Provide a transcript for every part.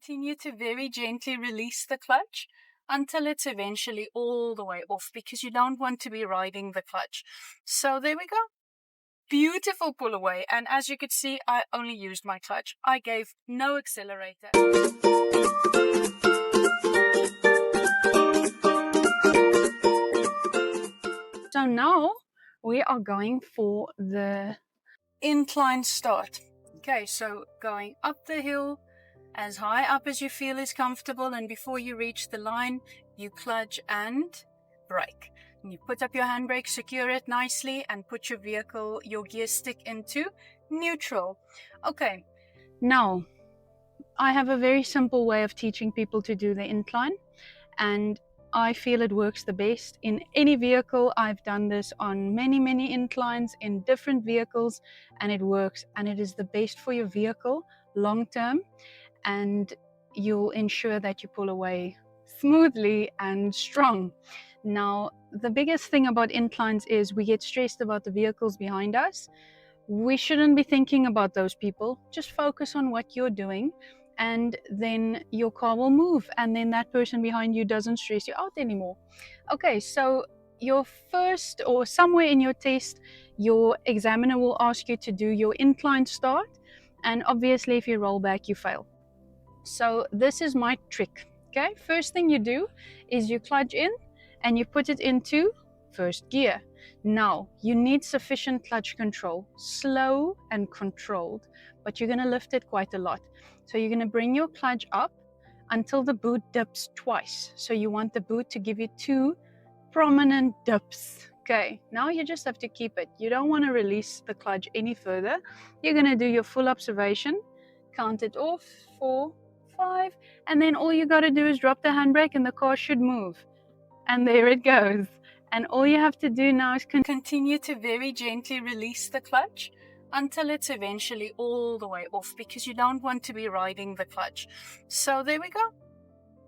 continue to very gently release the clutch until it's eventually all the way off, because you don't want to be riding the clutch. So there we go. Beautiful pull away. And as you could see, I only used my clutch. I gave no accelerator. So now we are going for the incline start. Okay, so going up the hill, as high up as you feel is comfortable, and before you reach the line, you clutch and brake. And you put up your handbrake, secure it nicely, and put your gear stick into neutral. Okay, now I have a very simple way of teaching people to do the incline, and I feel it works the best in any vehicle. I've done this on many inclines in different vehicles, and it works, and it is the best for your vehicle long term, and you'll ensure that you pull away smoothly and strong. Now, the biggest thing about inclines is we get stressed about the vehicles behind us. We shouldn't be thinking about those people. Just focus on what you're doing, and then your car will move, and then that person behind you doesn't stress you out anymore. Okay, so your first, or somewhere in your test, your examiner will ask you to do your incline start, and obviously if you roll back, you fail. So this is my trick. Okay, first thing you do is you clutch in and you put it into first gear. Now you need sufficient clutch control, slow and controlled, but you're going to lift it quite a lot. So you're going to bring your clutch up until the boot dips twice. So you want the boot to give you 2 prominent dips. Okay, now you just have to keep it. You don't want to release the clutch any further. You're going to do your full observation, count it off, 4, 5, and then all you got to do is drop the handbrake and the car should move. And there it goes. And all you have to do now is continue to very gently release the clutch until it's eventually all the way off, because you don't want to be riding the clutch. So there we go.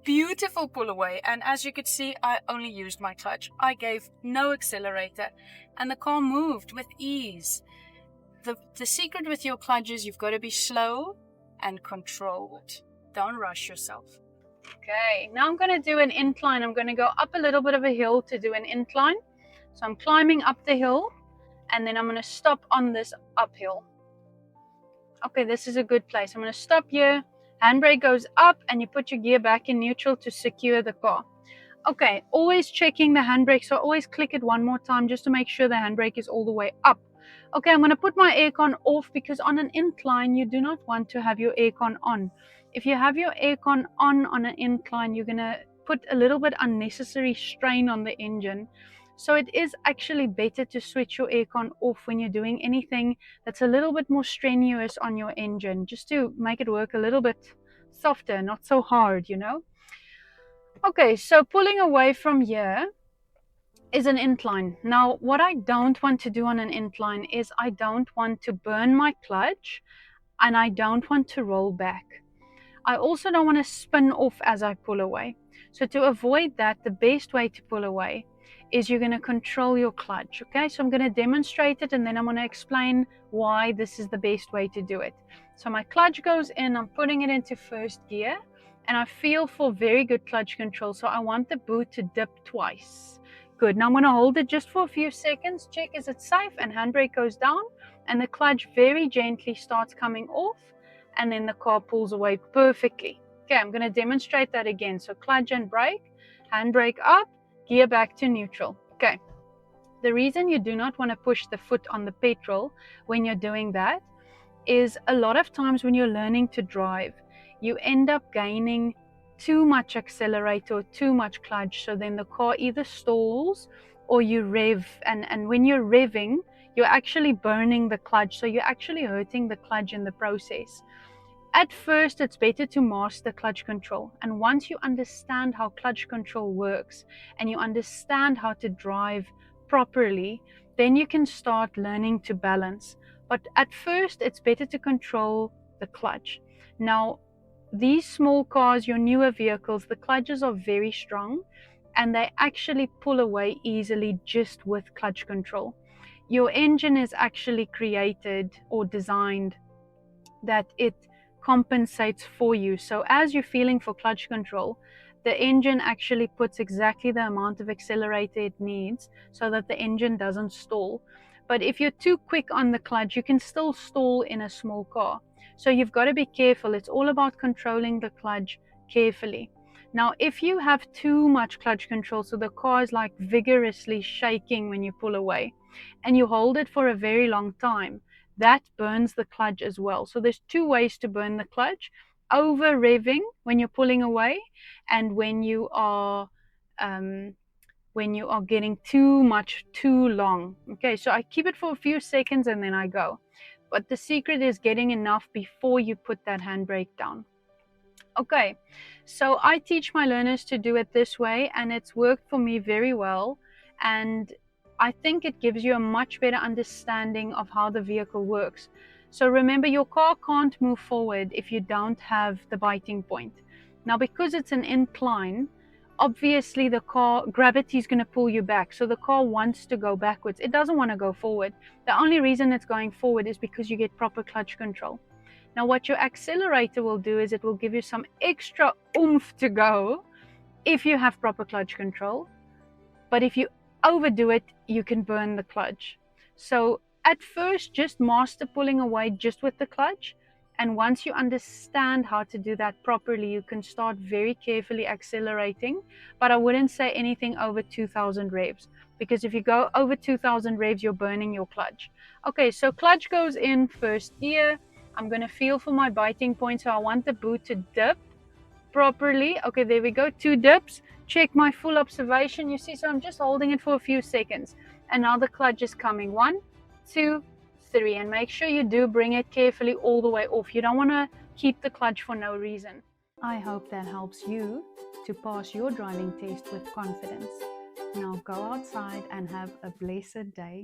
Beautiful pull away. And as you could see, I only used my clutch. I gave no accelerator, and the car moved with ease. The secret with your clutch is you've got to be slow and controlled. Don't rush yourself. Okay, now I'm going to do an incline. I'm going to go up a little bit of a hill to do an incline. So I'm climbing up the hill, and then I'm going to stop on this uphill. Okay, this is a good place. I'm going to stop here. Handbrake goes up, and you put your gear back in neutral to secure the car. Okay, always checking the handbrake. So always click it one more time just to make sure the handbrake is all the way up. Okay, I'm going to put my aircon off, because on an incline, you do not want to have your aircon on. If you have your aircon on an incline, you're going to put a little bit unnecessary strain on the engine. So it is actually better to switch your aircon off when you're doing anything that's a little bit more strenuous on your engine, just to make it work a little bit softer, not so hard, you know. Okay, so pulling away from here is an incline. Now, what I don't want to do on an incline is I don't want to burn my clutch, and I don't want to roll back. I also don't want to spin off as I pull away. So to avoid that, the best way to pull away is you're going to control your clutch. Okay, so I'm going to demonstrate it, and then I'm going to explain why this is the best way to do it. So my clutch goes in, I'm putting it into first gear, and I feel for very good clutch control. So I want the boot to dip twice. Good. Now I'm going to hold it just for a few seconds, check is it safe, and handbrake goes down, and the clutch very gently starts coming off, and then the car pulls away perfectly. Okay, I'm going to demonstrate that again. So clutch and brake, handbrake up, gear back to neutral. Okay, the reason you do not want to push the foot on the petrol when you're doing that is a lot of times when you're learning to drive, you end up gaining too much accelerator or too much clutch. So then the car either stalls or you rev, and when you're revving, you're actually burning the clutch. So you're actually hurting the clutch in the process. At first, it's better to master clutch control. And once you understand how clutch control works and you understand how to drive properly, then you can start learning to balance. But at first, it's better to control the clutch. Now, these small cars, your newer vehicles, the clutches are very strong, and they actually pull away easily just with clutch control. Your engine is actually created or designed that it compensates for you. So as you're feeling for clutch control, the engine actually puts exactly the amount of accelerator it needs so that the engine doesn't stall. But if you're too quick on the clutch, you can still stall in a small car. So you've got to be careful. It's all about controlling the clutch carefully. Now, if you have too much clutch control, so the car is like vigorously shaking when you pull away, and you hold it for a very long time, that burns the clutch as well. So there's two ways to burn the clutch: over revving when you're pulling away, and when you are getting too much too long. Okay, so I keep it for a few seconds and then I go. But the secret is getting enough before you put that handbrake down. Okay, so I teach my learners to do it this way, and it's worked for me very well. And I think it gives you a much better understanding of how the vehicle works. So remember, your car can't move forward if you don't have the biting point. Now, because it's an incline, obviously the car, gravity is going to pull you back. So the car wants to go backwards. It doesn't want to go forward. The only reason it's going forward is because you get proper clutch control. Now, what your accelerator will do is it will give you some extra oomph to go if you have proper clutch control. But if you overdo it, you can burn the clutch. So at first, just master pulling away just with the clutch. And once you understand how to do that properly, you can start very carefully accelerating. But I wouldn't say anything over 2000 revs, because if you go over 2000 revs, you're burning your clutch. Okay, so clutch goes in first gear. I'm going to feel for my biting point. So I want the boot to dip properly. Okay, there we go. 2 dips. Check my full observation. You see, so I'm just holding it for a few seconds. And now the clutch is coming. 1, 2, 3. And make sure you do bring it carefully all the way off. You don't want to keep the clutch for no reason. I hope that helps you to pass your driving test with confidence. Now go outside and have a blessed day.